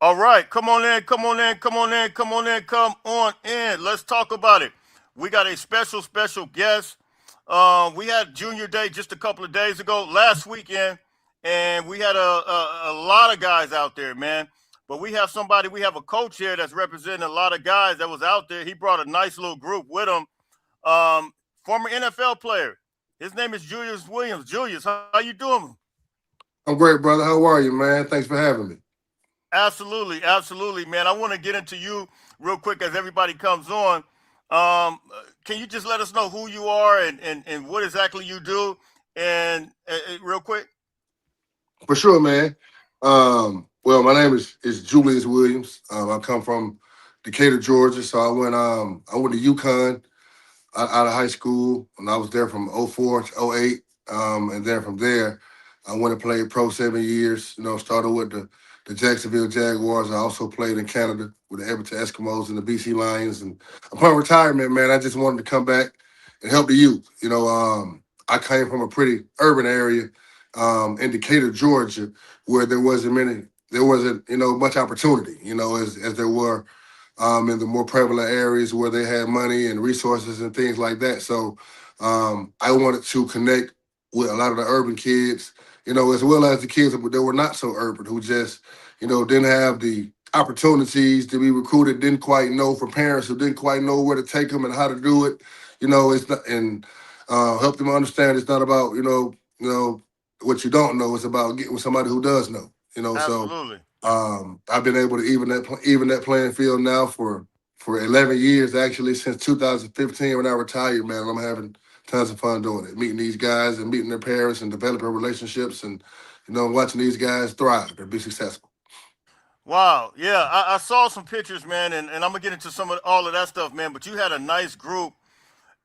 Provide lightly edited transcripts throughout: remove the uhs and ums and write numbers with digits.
All right, come on in, come on in, come on in, come on in, come on in. Let's talk about it. We got a special guest. We had Junior Day just a couple of days ago, last weekend, and we had a lot of guys out there, man. But we have a coach here that's representing a lot of guys that was out there. He brought a nice little group with him. Um, Former NFL player. His name is Julius Williams. Julius, how you doing? I'm great, brother. How are you, man? Thanks for having me. Absolutely, man. I want to get into you real quick as everybody comes on. Can you just let us know who you are and what exactly you do? And real quick. For sure, man. Well, my name is Julius Williams. I come from Decatur, Georgia. So I went to UConn out of high school, and I was there from '04 to '08. And then from there, I went and played pro 7 years. Started with the Jacksonville Jaguars. I also played in Canada with the Edmonton Eskimos and the BC Lions. And upon retirement, man, I just wanted to come back and help the youth. I came from a pretty urban area in Decatur, Georgia, where there wasn't much opportunity, as there were in the more prevalent areas where they had money and resources and things like that. So I wanted to connect with a lot of the urban kids, as well as the kids that were not so urban, who just, didn't have the opportunities to be recruited, didn't quite know, for parents who didn't quite know where to take them and how to do it. It's not, and help them understand it's not about, what you don't know. It's about getting with somebody who does know, so Absolutely. I've been able to even that playing field now for 11 years, actually, since 2015 when I retired, man. I'm having tons of fun doing it, meeting these guys and meeting their parents and developing relationships and, watching these guys thrive and be successful. Wow. Yeah, I saw some pictures, man, and I'm gonna get into some of all of that stuff, man. But you had a nice group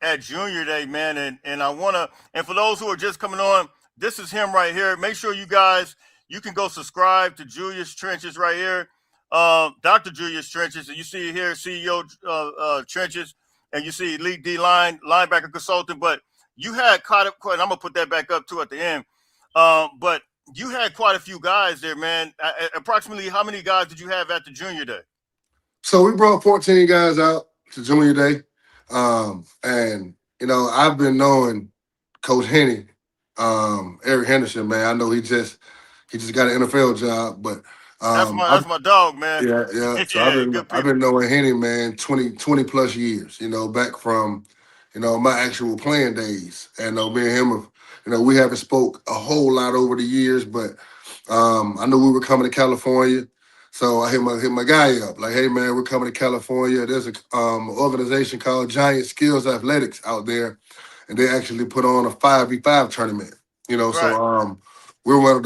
at Junior Day, man, and I wanna and for those who are just coming on, this is him right here. Make sure you can go subscribe to Julius Trenches right here, Dr. Julius Trenches, and you see here CEO Trenches, and you see Elite D line linebacker consultant. But you had quite and I'm gonna put that back up too at the end. But you had quite a few guys there, man. Approximately how many guys did you have at the Junior Day? So we brought 14 guys out to Junior Day. And, I've been knowing Coach Henny, Eric Henderson, man. I know he just got an NFL job, but That's my dog, man. yeah, yeah. So I've Yeah, been good I've people. been knowing Henny, man, 20 plus years, back from, my actual playing days. And me and him have, we haven't spoke a whole lot over the years, but I knew we were coming to California. So I hit my guy up, like, hey man, we're coming to California. There's a organization called Giant Skills Athletics out there, and they actually put on a 5v5 tournament. So Right, we're one of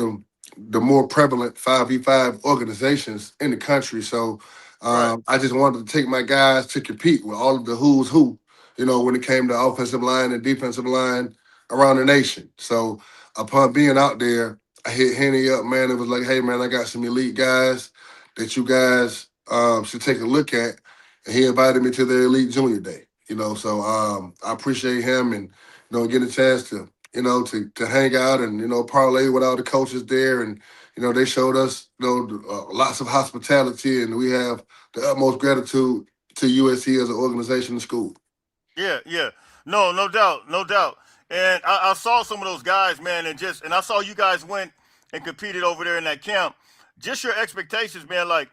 the more prevalent 5v5 organizations in the country. So right. I just wanted to take my guys to compete with all of the who's who, when it came to offensive line and defensive line around the nation. So upon being out there, I hit Henny up, man. It was like, hey, man, I got some elite guys that you guys should take a look at. And he invited me to the Elite Junior Day, So I appreciate him and, getting a chance to, to hang out and, parlay with all the coaches there. And, they showed us, lots of hospitality, and we have the utmost gratitude to USC as an organization and school. Yeah. No, no doubt, no doubt. And I saw some of those guys, man, and I saw you guys went and competed over there in that camp. Just your expectations, man. Like,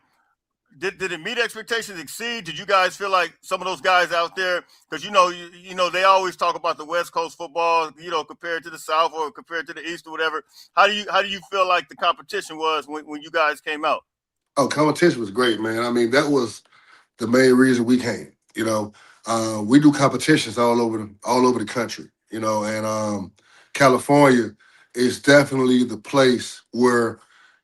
did it meet expectations? Exceed? Did you guys feel like some of those guys out there? Because they always talk about the West Coast football, compared to the South or compared to the East or whatever. How do you feel like the competition was when you guys came out? Oh, competition was great, man. I mean, that was the main reason we came. We do competitions all over the country. And California is definitely the place where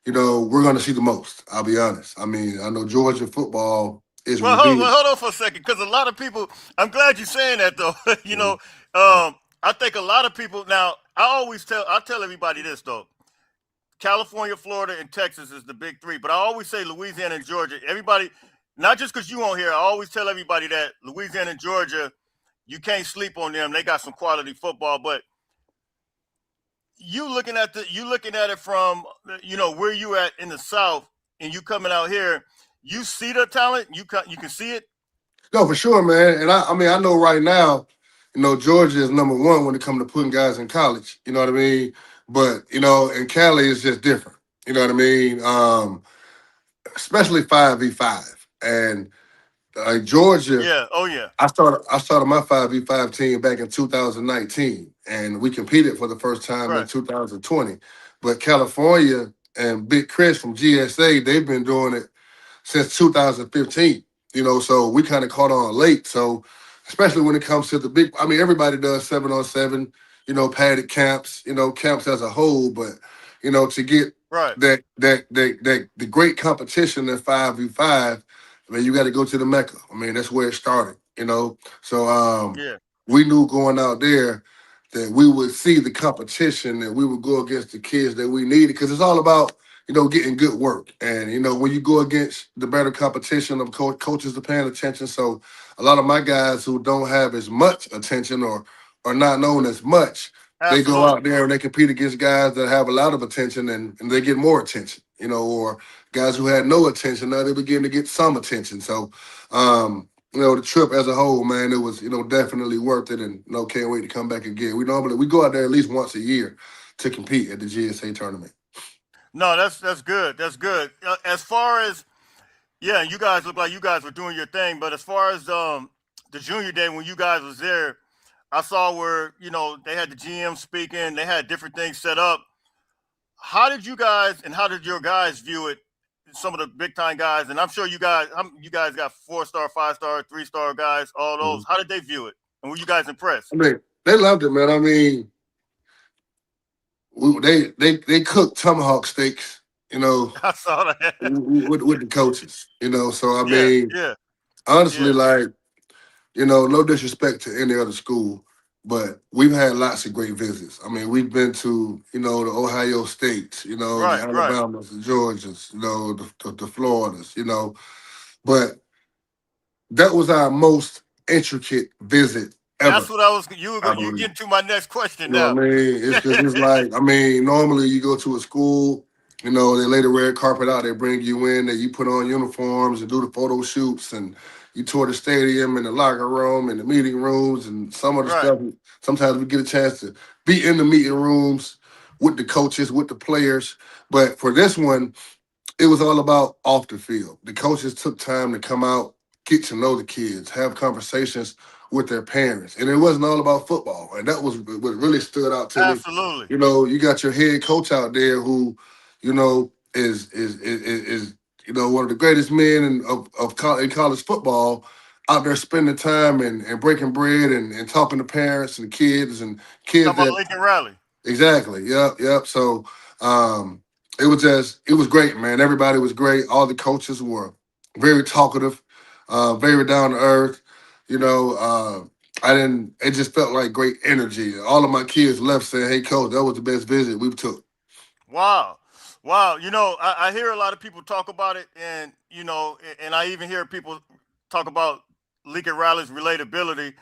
we're going to see the most. I'll be honest. I mean, I know Georgia football is Well, revered. hold on for a second, because a lot of people. I'm glad you're saying that, though. Mhm. I think a lot of people. Now, I tell everybody this though. California, Florida, and Texas is the big three, but I always say Louisiana and Georgia. Everybody, not just because you on here, I always tell everybody that Louisiana and Georgia, you can't sleep on them. They got some quality football, but you looking at it from where you at in the South. and you coming out here, you see the talent. You can see it. No, for sure, man. And I mean, I know right now, Georgia is number one when it comes to putting guys in college. You know what I mean? But in Cali, it's just different. You know what I mean? Especially 5v5 and Georgia. Yeah. Oh yeah. I started my 5v5 team back in 2019, and we competed for the first time in Right. 2020. But California and Big Chris from GSA, they've been doing it since 2015. So we kind of caught on late. So especially when it comes to the big, I mean, everybody does 7-on-7, padded camps, camps as a whole. But to get Right. that the great competition in 5v5, I mean, you got to go to the Mecca. I mean, that's where it started. So Yeah. we knew going out there that we would see the competition, that we would go against the kids that we needed, because it's all about getting good work. And, when you go against the better competition of coaches are paying attention. So a lot of my guys who don't have as much attention or are not known as much, they go Absolutely. out there and they compete against guys that have a lot of attention, and they get more attention, or guys who had no attention, now they begin to get some attention. So, the trip as a whole, man, it was, definitely worth it, and can't wait to come back again. We go out there at least once a year to compete at the GSA tournament. No, that's good. That's good. As far as yeah, you guys look like you guys were doing your thing, but as far as the junior day when you guys was there, I saw where they had the GM speaking, they had different things set up. How did you guys and how did your guys view it? Some of the big time guys, and I'm sure you guys got 4-star, 5-star, 3-star guys, all those. Mhm. How did they view it? And were you guys impressed? I mean, they loved it, man. I mean, they cooked tomahawk steaks, I saw that. with the coaches, So I Yeah, mean, yeah, honestly, yeah. like, no disrespect to any other school, but we've had lots of great visits. I mean, we've been to, the Ohio States, the Right, right. Alabamas, the Georgias, the Floridas, but that was our most intricate visit That's ever, what I was. You I you believe. get to my next question You know now. what I mean? It's because it's like, I mean, normally you go to a school, they lay the red carpet out, they bring you in, that you put on uniforms and do the photo shoots, and you tour the stadium and the locker room and the meeting rooms and some of the Right. stuff. Sometimes we get a chance to be in the meeting rooms with the coaches, with the players. But for this one, it was all about off the field. The coaches took time to come out, get to know the kids, have conversations with their parents, and it wasn't all about football. And that was what really stood out to me. Absolutely. You got your head coach out there who, is one of the greatest men in college football, out there spending time and breaking bread and talking to parents and kids Talking about that. Lincoln Riley. Exactly. Yep. Yep. So it was great, man. Everybody was great. All the coaches were very talkative, very down to earth. I didn't. It just felt like great energy. All of my kids left saying, "Hey, coach, that was the best visit we've took." Wow. Wow. I hear a lot of people talk about it, and and I even hear people talk about Lincoln Riley's relatability.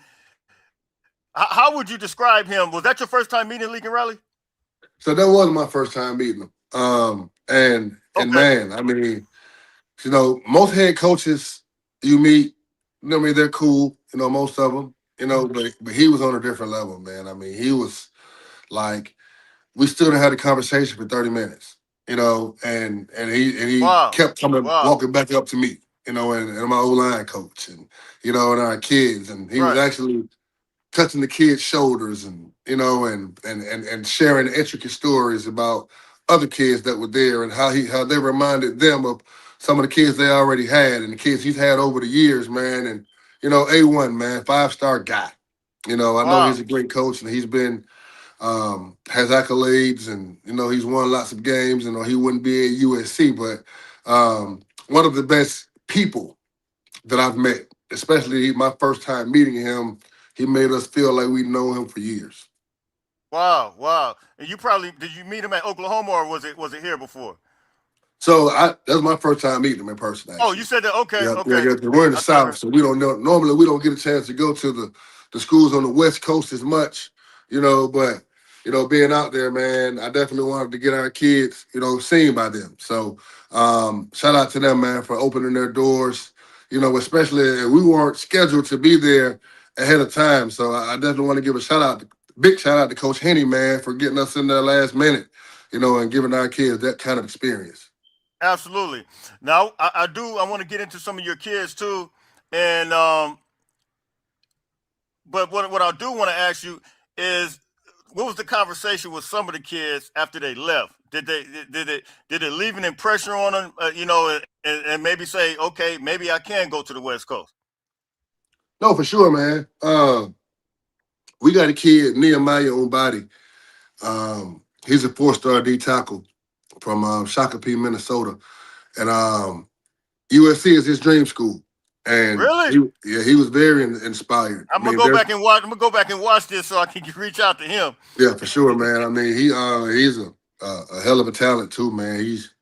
How would you describe him? Was that your first time meeting Lincoln Riley? So that was my first time meeting them. And Okay. man, I mean, most head coaches you meet, I mean, they're cool. Most of them. But he was on a different level, man. I mean, he was like, we stood and had a conversation for 30 minutes. And he Wow. kept coming Wow. walking back up to me. And my O line coach, and our kids, and he was Right. actually touching the kids' shoulders, and and sharing intricate stories about other kids that were there, and how they reminded them of some of the kids they already had and the kids he's had over the years, man. And A1, man, 5-star guy. I know he's Wow. a great coach, and he's been has accolades, and he's won lots of games, and he wouldn't be at USC, but one of the best people that I've met, especially my first time meeting him. He made us feel like we know him for years. Wow. Wow. And you probably did you meet him at Oklahoma or was it here before? So that was my first time meeting him in person, Oh, you actually. said that. Okay. Yeah, yeah, Okay. yeah. We're in the I thought I South, heard. so we don't know. Normally, we don't get a chance to go to the schools on the West Coast as much, but being out there, man, I definitely wanted to get our kids, seen by them. So shout out to them, man, for opening their doors. Especially we weren't scheduled to be there ahead of time. So I definitely want to give a big shout out to Coach Henny, man, for getting us in there last minute, and giving our kids that kind of experience. Absolutely. Now, I want to get into some of your kids too, and but what I do want to ask you is, what was the conversation with some of the kids after they left? Did it leave an impression on them? And maybe say, okay, maybe I can go to the West Coast. No, for sure, man. We got a kid, Nehemiah Umbadi. He's a four-star D tackle from Shakopee, Minnesota, and USC is his dream school. And Really? he was very inspired. I I'm gonna mean, go back and watch. I'm gonna go back and watch this so I can reach out to him. yeah, for sure, man. I mean, he's a hell of a talent too, man. He's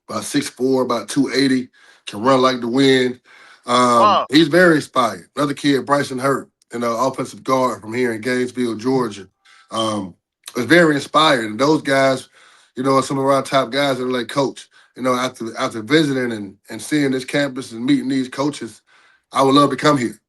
about 6'4", about 280, can run like the wind. Wow. He's very inspired. Another kid, Bryson Hurt, offensive guard from here in Gainesville, Georgia, was very inspired. And those guys, are some of our top guys that are like, coach, after visiting and seeing this campus and meeting these coaches, I would love to come here.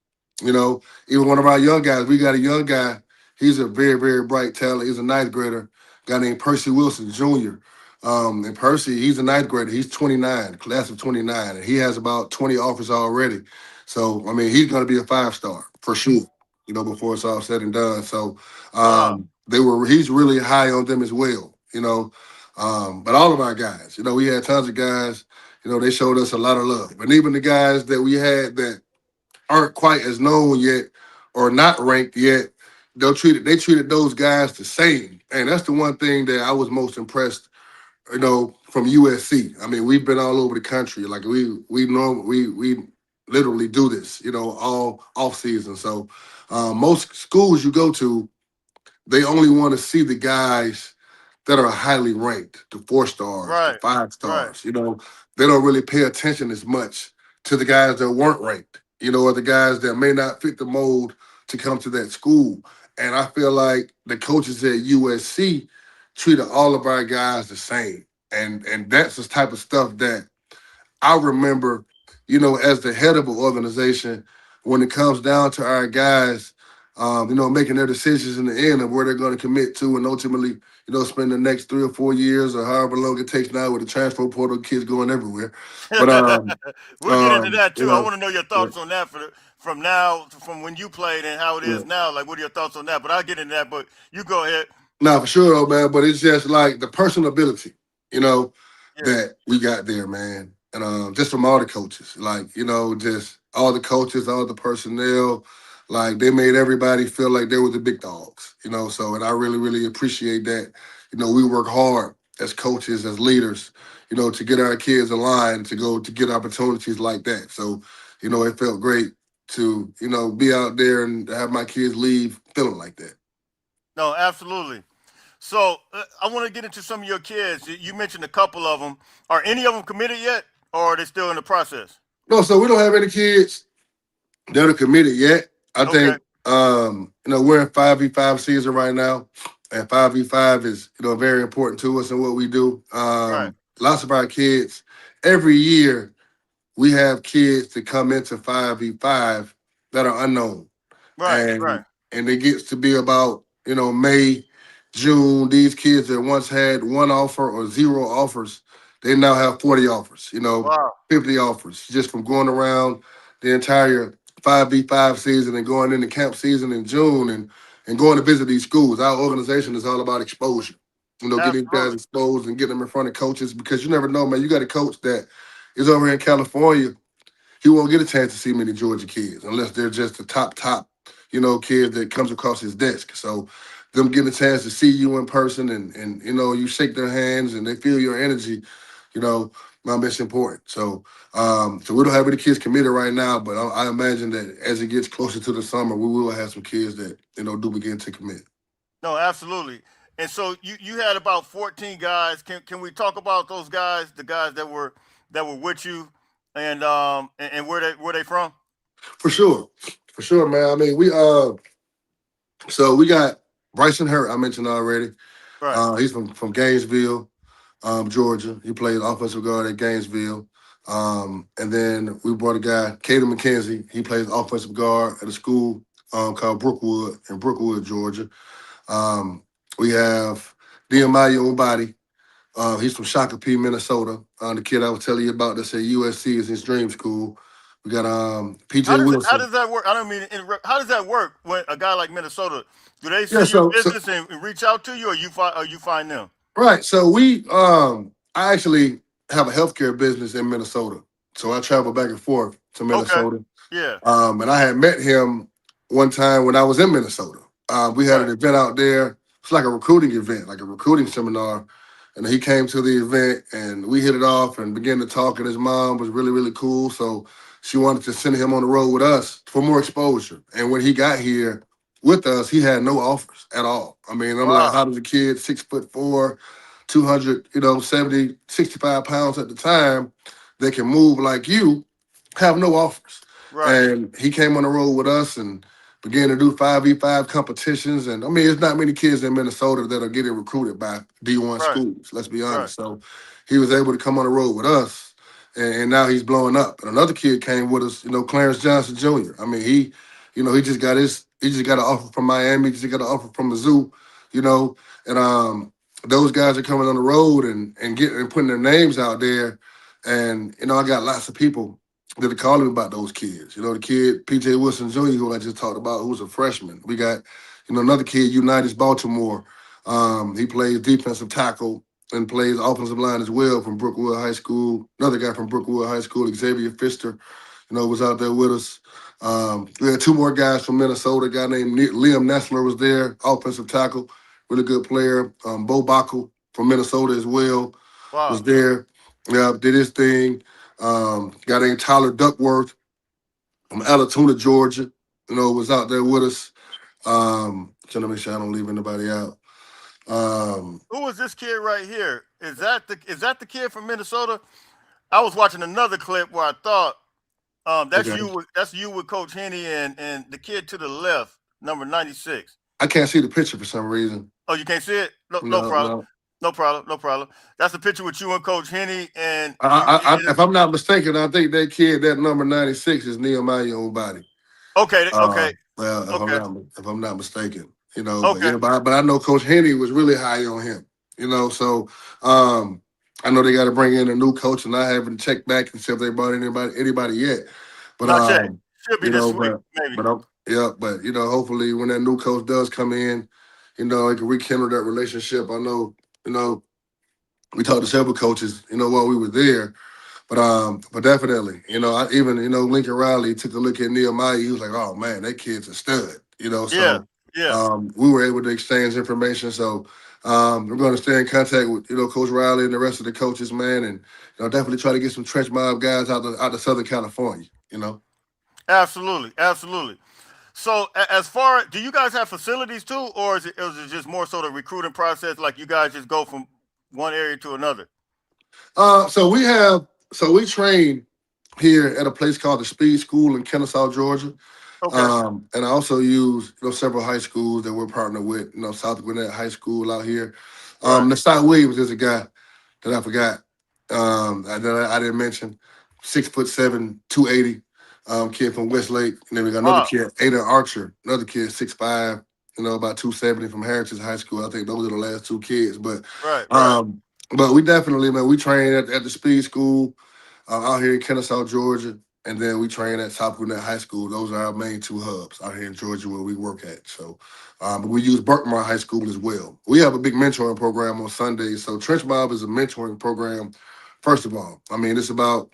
Even one of our young guys, we got a young guy. He's a very, very bright talent. He's a ninth grader, a guy named Percy Wilson Jr. And Percy, he's a ninth grader. He's 29, class of 29, and he has about 20 offers already. So, I mean, he's going to be a five-star for sure, before it's all said and done. So, Wow. he's really high on them as well, But all of our guys, we had tons of guys, they showed us a lot of love. And even the guys that we had that aren't quite as known yet or not ranked yet, they treated those guys the same. And that's the one thing that I was most impressed, from USC. I mean, we've been all over the country. Like we literally do this, all off season. So most schools you go to, they only want to see the guys that are highly ranked, the four stars, the Right. five Right. stars. They don't really pay attention as much to the guys that weren't ranked, or the guys that may not fit the mold to come to that school. And I feel like the coaches at USC treated all of our guys the same. And that's the type of stuff that I remember, as the head of an organization, when it comes down to our guys, making their decisions in the end of where they're going to commit to and ultimately, spend the next 3 or 4 years or however long it takes now with the transfer portal, kids going everywhere. But, We'll get into that you too. I know, want to know your yeah. thoughts on that from now, from when you played and how it Yeah. is now. Like, what are your thoughts on that? But I'll get into that. But you go ahead. Nah, for sure, though, man. But it's just like the personability, Yeah. that we got there, man. And just from all the coaches, like, just all the coaches, all the personnel, like they made everybody feel like they were the big dogs, So, and I really, really appreciate that. We work hard as coaches, as leaders, to get our kids aligned to go to get opportunities like that. So, it felt great to, be out there and have my kids leave feeling like that. No, absolutely. So I want to get into some of your kids. You mentioned a couple of them. Are any of them committed yet, or are they still in the process? No, so we don't have any kids that are committed yet. I Okay. think we're in 5v5 season right now, and 5v5 is very important to us and what we do. Right. Lots of our kids every year we have kids that come into 5v5 that are unknown, Right. and Right. it gets to be about May, June. These kids that once had one offer or zero offers, they now have 40 offers. Wow. 50 offers just from going around the entire 5v5 season and going into camp season in June and going to visit these schools. Our organization is all about exposure. Getting guys Absolutely. exposed and getting them in front of coaches because you never know, man. You got a coach that is over here in California, he won't get a chance to see many Georgia kids unless they're just the top, kid that comes across his desk. So them getting a chance to see you in person and you shake their hands and they feel your energy, it's important. So we don't have any kids committed right now, but I imagine that as it gets closer to the summer, we will have some kids that, do begin to commit. No, absolutely. And so you had about 14 guys. Can we talk about those guys, the guys that were with you, and where they from? For sure. For sure, man. I mean, so we got Bryson Hurt, I mentioned already. Right. He's from Gainesville, Georgia. He plays offensive guard at Gainesville. And then we brought a guy, Caden McKenzie. He plays offensive guard at a school called Brookwood in Brookwood, Georgia. Um, we have Nehemiah Obadi. He's from Shakopee, Minnesota. The kid I was telling you about that's at USC is his dream school. We got PJ How Wilson. does that work? I don't mean to interrupt. How does that work when a guy like Minnesota, do they Yeah, see your so business and reach out to you, or you find them? right. So I actually have a healthcare business in Minnesota. So I travel back and forth to Okay. Minnesota. Yeah. And I had met him one time when I was in Minnesota. We had an Right. event out there. It's like a recruiting event, like a recruiting seminar. And he came to the event and we hit it off and began to talk. And his mom was really, really cool. So she wanted to send him on the road with us for more exposure. And when he got here with us, he had no offers at all. I mean, I'm like, Wow. how does a kid 6'4", 200, 70, 65 pounds at the time that can move like you have no offers? Right. And he came on the road with us and began to do 5v5 competitions. And I mean, there's not many kids in Minnesota that are getting recruited by D1 Right. schools, let's be Right. honest. So he was able to come on the road with us. And now he's blowing up. And another kid came with us, Clarence Johnson Jr. I mean, he just got an offer from Miami, he just got an offer from Mizzou, you know, and those guys are coming on the road and getting and putting their names out there. And I got lots of people that are calling me about those kids. The kid PJ Wilson Jr., who I just talked about, who's a freshman. We got, another kid, Unitas Baltimore. He plays defensive tackle and plays offensive line as well from Brookwood High School. Another guy from Brookwood High School, Xavier Pfister, was out there with us. We had two more guys from Minnesota. A guy named Liam Nessler was there, offensive tackle, really good player. Bo Backel from Minnesota as well was Wow. there. Yeah, did his thing. Guy named Tyler Duckworth from Alatoona, Georgia, was out there with us. Trying to make sure I don't leave anybody out. Um, Who is this kid right here? Is that the kid from Minnesota? I was watching another clip where I thought okay. that's you with Coach Henny and the kid to the left, number 96. I can't see the picture for some reason. Oh, you can't see it? No, no No, problem. no. No problem. No problem. That's the picture with you and Coach Henny, and If I'm not mistaken, I think that kid, that number 96, is Nehemiah Obadi. okay, okay, Well, okay, if I'm not mistaken, but okay. yeah, but I know Coach Henny was really high on him, so I know they got to bring in a new coach, and I haven't checked back and see if they brought anybody yet, but Not yet. Should be you know, this week, but maybe. but yeah, but hopefully when that new coach does come in, it can rekindle that relationship. I know, you know, we talked to several coaches, while we were there. But definitely, I even Lincoln Riley took a look at Nehemiah. He was like, "Oh man, that kid's a stud." Yeah, So yeah. we were able to exchange information. So we're going to stay in contact with Coach Riley and the rest of the coaches, man, and definitely try to get some trench mob guys out to Southern California. Absolutely, absolutely. So, as far do you guys have facilities too, or is it just more so the recruiting process? Like you guys just go from one area to another? So we train here at a place called the Speed School in Kennesaw, Georgia. Okay. And I also use several high schools that we're partnered with. South Gwinnett High School out here. Right. Nasai Williams is a guy that I forgot that I didn't mention. 6'7", 280, kid from Westlake. And then we got another Wow. kid, Aiden Archer, another kid, 6'5", about 270 from Heritage High School. I think those are the last two kids. Right. Right. Um, but we definitely, man, we train at the Speed School out here in Kennesaw, Georgia. And then we train at South Gwinnett High School. Those are our main two hubs out here in Georgia where we work at. So but we use Berkmar High School as well. We have a big mentoring program on Sundays. So Trench Mob is a mentoring program, first of all. I mean, it's about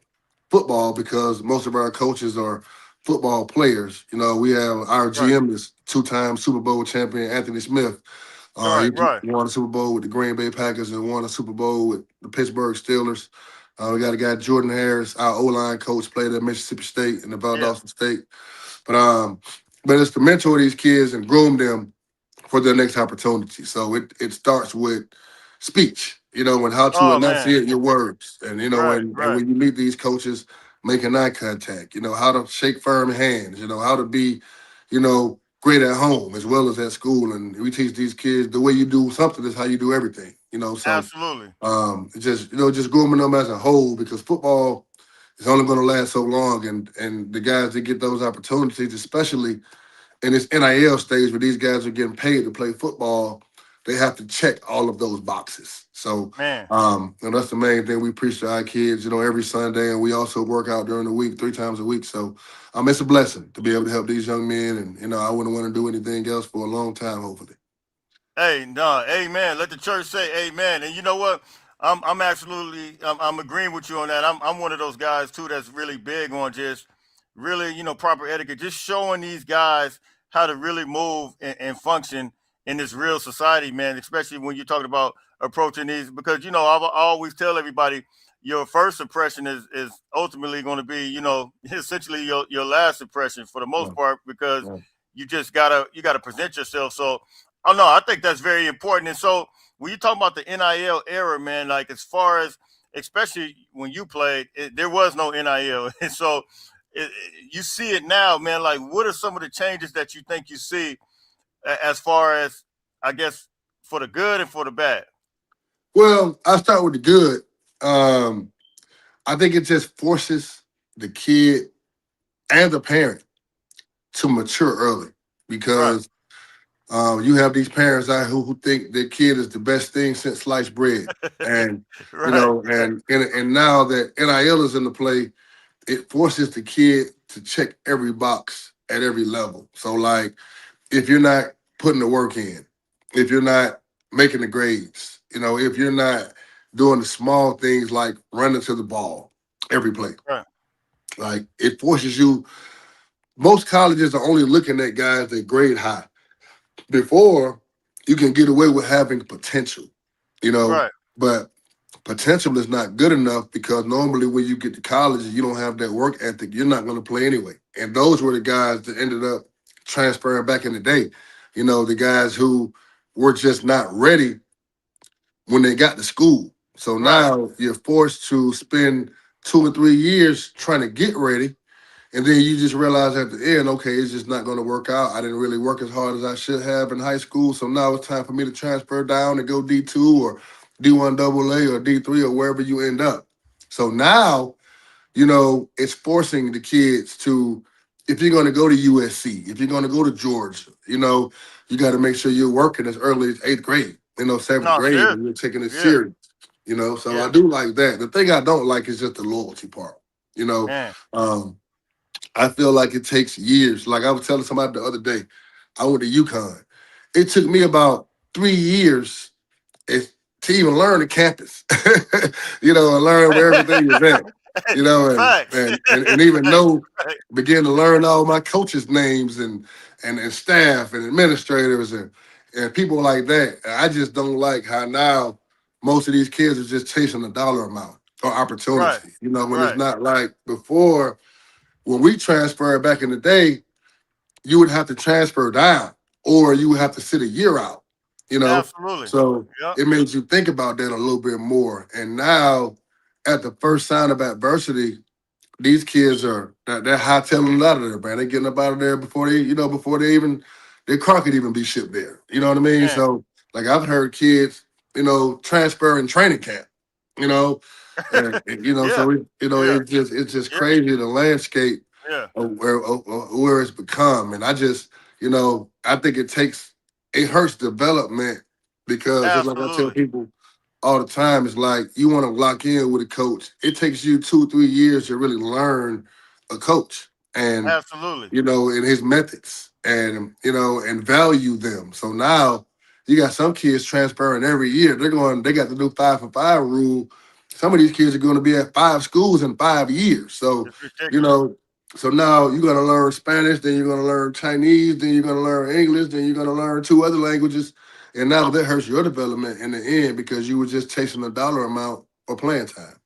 football because most of our coaches are football players. We have our Right. GM is two-time Super Bowl champion, Anthony Smith. Right. He Right. won a Super Bowl with the Green Bay Packers and won a Super Bowl with the Pittsburgh Steelers. We got a guy, Jordan Harris, our O-line coach, played at Mississippi State and about Yeah. Dawson State. But but it's to mentor these kids and groom them for their next opportunity. So it starts with speech, and how to Oh man. enunciate your words. And Right. and Right. when you meet these coaches, making eye contact, how to shake firm hands, how to be, great at home as well as at school. And we teach these kids the way you do something is how you do everything. So Absolutely. just just grooming them as a whole, because football is only going to last so long, and the guys that get those opportunities, especially in this NIL stage where these guys are getting paid to play football, they have to check all of those boxes. So, Man. and that's the main thing we preach to our kids, every Sunday, and we also work out during the week 3 times a week. So, it's a blessing to be able to help these young men, and I wouldn't want to do anything else for a long time, hopefully. Hey, no, amen. Let the church say amen. And you know what? I'm agreeing with you on that. I'm one of those guys too that's really big on just really, proper etiquette, just showing these guys how to really move and function in this real society, man, especially when you're talking about approaching these, because I always tell everybody your first impression is ultimately going to be, essentially your last impression for the most Right, part, because right. you gotta present yourself. So oh no, I think that's very important. And so when you talk about the NIL era, man, like as far as especially when you played, there was no NIL, and so you see it now, man. Like, what are some of the changes that you think you see as far as, I guess, for the good and for the bad? Well, I'll start with the good. Um, I think it just forces the kid and the parent to mature early, Right, because you have these parents out who think their kid is the best thing since sliced bread, and right, and now that NIL is in the play, it forces the kid to check every box at every level. So, like, if you're not putting the work in, if you're not making the grades, if you're not doing the small things like running to the ball every play, right, like, it forces you. Most colleges are only looking at guys that grade high. Before, you can get away with having potential, you know, right, but potential is not good enough, because normally when you get to college and you don't have that work ethic, you're not going to play anyway. And those were the guys that ended up transferring back in the day. The guys who were just not ready when they got to school. So right. now you're forced to spend 2 or 3 years trying to get ready, and then you just realize at the end, okay, it's just not going to work out. I didn't really work as hard as I should have in high school. So now it's time for me to transfer down and go D2 or D1 AA or D3 or wherever you end up. So now, it's forcing the kids to, if you're going to go to USC, if you're going to go to Georgia, you got to make sure you're working as early as 8th grade, seventh No, grade, serious. and you're taking it Yeah, serious. So I yeah, do like that. The thing I don't like is just the loyalty part. You know, man. um, I feel like it takes years. Like I was telling somebody the other day, I went to UConn. It took me about 3 years is to even learn the campus, and learn where everything is at, Facts. and even Facts. know, Right, begin to learn all my coaches' names and staff and administrators and people like that. I just don't like how now most of these kids are just chasing a dollar amount or right, opportunity, when it's right. not like before. When we transferred back in the day, you would have to transfer down, or you would have to sit a year out, you know. Absolutely. So Yep. it made you think about that a little bit more. And now, at the first sign of adversity, these kids are they're hightailing it out of there, man. They're getting up out of there before they even their car could even be shipped there. You know what I mean? Man. So, like, I've heard kids, transfer in training camp, you know, Yeah. so Yeah. it's just Yeah. crazy, the landscape Yeah. of where it's become. And I think it hurts development, because just like I tell Absolutely. people all the time, it's like you want to lock in with a coach. It takes you 2 3 years to really learn a coach, and Absolutely. and his methods, and value them. So now you got some kids transferring every year. They got the new 5 for 5 rule. Some of these kids are going to be at 5 schools in 5 years. So, It's you ridiculous. know, so now you're going to learn Spanish, then you're going to learn Chinese, then you're going to learn English, then you're going to learn 2 other languages. And now that hurts your development in the end, because you were just chasing a dollar amount for playing time.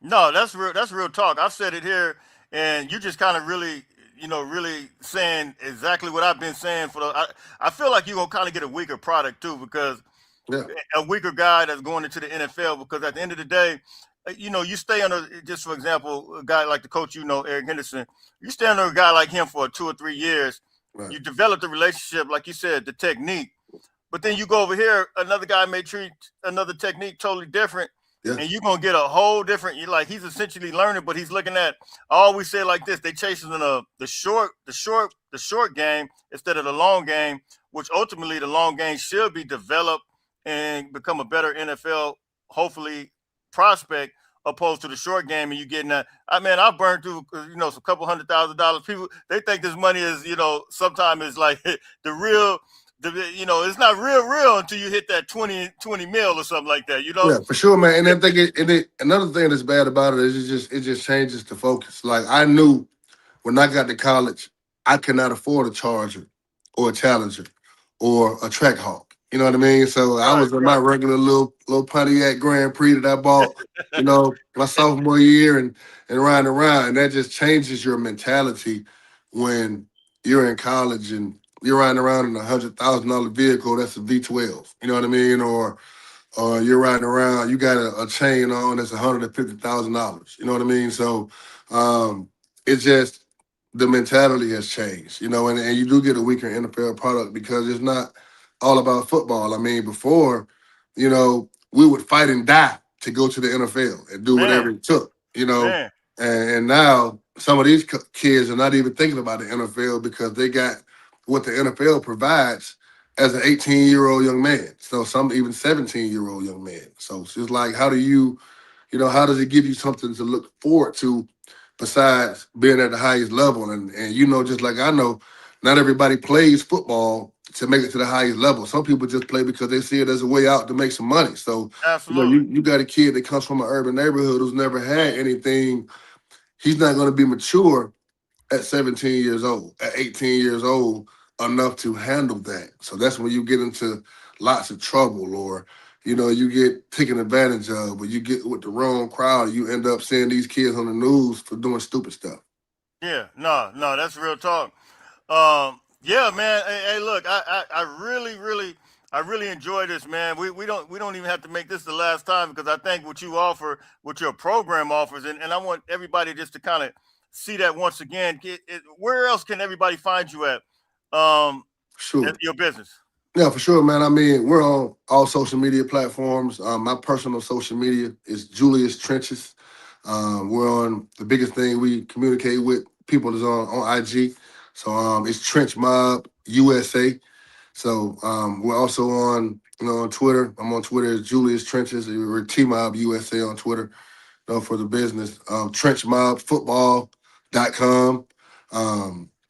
No, that's real. That's real talk. I've said it here, and you just kind of really, really saying exactly what I've been saying for the. I feel like you're gonna kind of get a weaker product too, because Yeah. a weaker guy that's going into the NFL, because at the end of the day, you stay under, just for example, a guy like the coach, Eric Henderson, you stay under a guy like him for 2 or 3 years, Right. You develop the relationship, like you said, the technique. But then you go over here, another guy may treat another technique totally different, Yeah. and you're gonna get a whole different. You like he's essentially learning, but he's looking at. I always say it like this: they chasing the short game instead of the long game, which ultimately the long game should be developed and become a better NFL, hopefully, prospect opposed to the short game. And you getting that. I mean, I've burned through some couple $100,000. People they think this money is sometimes it's like the real it's not real until you hit that 20 mil or something like that, Yeah, for sure, man. And I think another thing that's bad about it is it just changes the focus. Like I knew when I got to college, I could not afford a Charger or a Challenger or a Track Hawk. You know what I mean? So I Right, was in my right. regular little Pontiac Grand Prix that I bought, my sophomore year and around. And that just changes your mentality when you're in college and you're riding around in $100,000 vehicle that's a V12. You know what I mean? Or you're riding around, you got a chain on that's $150,000. You know what I mean? So it's just the mentality has changed, and you do get a weaker NFL product because it's not all about football. I mean, before, we would fight and die to go to the NFL and do Man, whatever it took, man. and now some of these kids are not even thinking about the NFL because they got what the NFL provides as an 18-year-old young man. So some even 17-year-old young man. So it's just like, how does it give you something to look forward to besides being at the highest level? And just like I know, not everybody plays football to make it to the highest level. Some people just play because they see it as a way out to make some money. So, Absolutely. you got a kid that comes from an urban neighborhood who's never had anything. He's not going to be mature at 17 years old, at 18 years old, enough to handle that. So that's when you get into lots of trouble, or you get taken advantage of, or you get with the wrong crowd. You end up seeing these kids on the news for doing stupid stuff. Yeah, no, that's real talk. Yeah, man. Hey, look, I really enjoy this, man. We don't even have to make this the last time because I think what you offer, what your program offers, and I want everybody just to kind of see that once again. Where else can everybody find you at Sure. your business? Yeah, for sure, man. I mean, we're on all social media platforms. My personal social media is Julius Trenches. We're on the biggest thing we communicate with people is on IG. So it's Trench Mob USA. So we're also on Twitter. I'm on Twitter as Julius Trenches. We're T Mob USA on Twitter, for the business. Trenchmobfootball.com.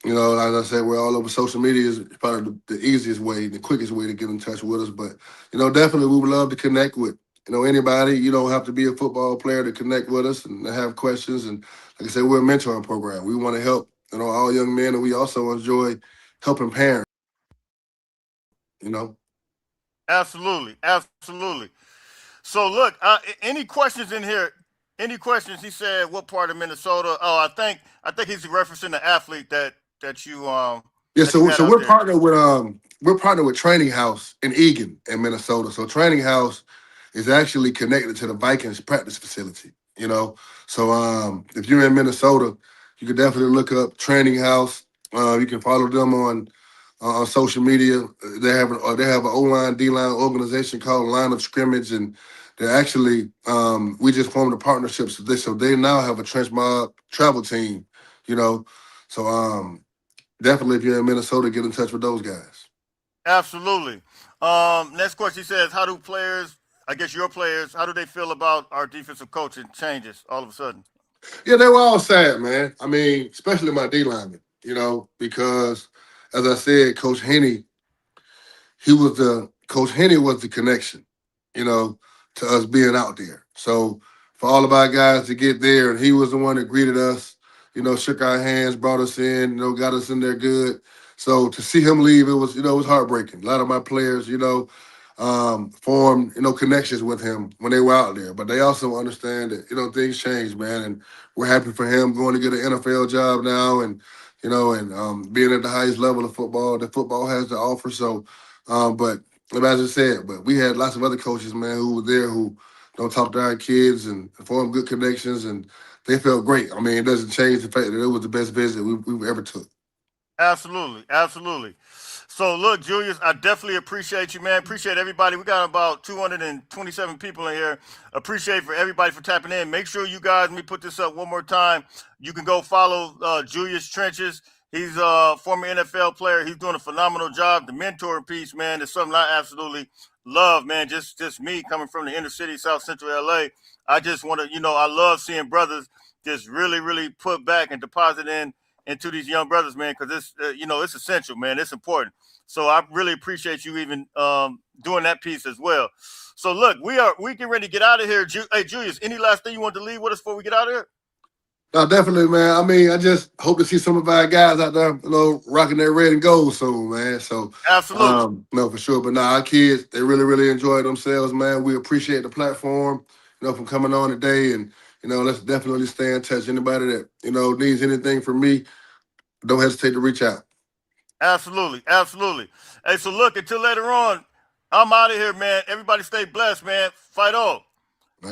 As I said, we're all over social media is probably the easiest way, the quickest way to get in touch with us. But, definitely we would love to connect with, anybody. You don't have to be a football player to connect with us and have questions. And like I said, we're a mentoring program. We want to help, all young men, and we also enjoy helping parents, you know. Absolutely, absolutely. So look, any questions in here? Any questions? He said, "What part of Minnesota?" Oh, I think he's referencing the athlete that you Yeah, that you so had so out there. we're partnered with Training House in Eagan in Minnesota. So Training House is actually connected to the Vikings practice facility. So if you're in Minnesota, you can definitely look up Training House. You can follow them on social media. They have an O line D line organization called Line of Scrimmage, and they're actually we just formed a partnership so they now have a trench mob travel team. You know, so definitely, if you're in Minnesota, get in touch with those guys. Absolutely. Next question. He says, "How do players? I guess your players. How do they feel about our defensive coaching changes all of a sudden?" Yeah, they were all sad, man. I mean, especially my D lineman, because as I said, Coach Henny was the connection, you know, to us being out there. So for all of our guys to get there, and he was the one that greeted us, shook our hands, brought us in, got us in there good. So to see him leave, it was heartbreaking. A lot of my players, formed, connections with him when they were out there. But they also understand that, things change, man. And we're happy for him going to get an NFL job now and, being at the highest level of football that football has to offer. So, but as I said, but we had lots of other coaches, man, who were there who don't talk to our kids and form good connections, and they felt great. I mean, it doesn't change the fact that it was the best visit we've ever took. Absolutely, absolutely. So look, Julius, I definitely appreciate you, man. Appreciate everybody. We got about 227 people in here. Appreciate for everybody for tapping in. Make sure you guys, let me put this up one more time. You can go follow Julius Trenches. He's a former NFL player. He's doing a phenomenal job. The mentoring piece, man, is something I absolutely love, man. Just me coming from the inner city, South Central LA. I just want to, I love seeing brothers just really, really put back and deposit into these young brothers, man, because it's essential, man. It's important. So I really appreciate you even doing that piece as well. So look, we getting ready to get out of here. Hey, Julius, any last thing you want to leave with us before we get out of here? No, definitely, man. I mean, I just hope to see some of our guys out there, rocking their red and gold soon, man. So, Absolutely. no, for sure. But nah, our kids, they really, really enjoy themselves, man. We appreciate the platform, from coming on today. And, let's definitely stay in touch. Anybody that, needs anything from me, don't hesitate to reach out. Absolutely. Absolutely. Hey, so look, until later on, I'm out of here, man. Everybody stay blessed, man. Fight on.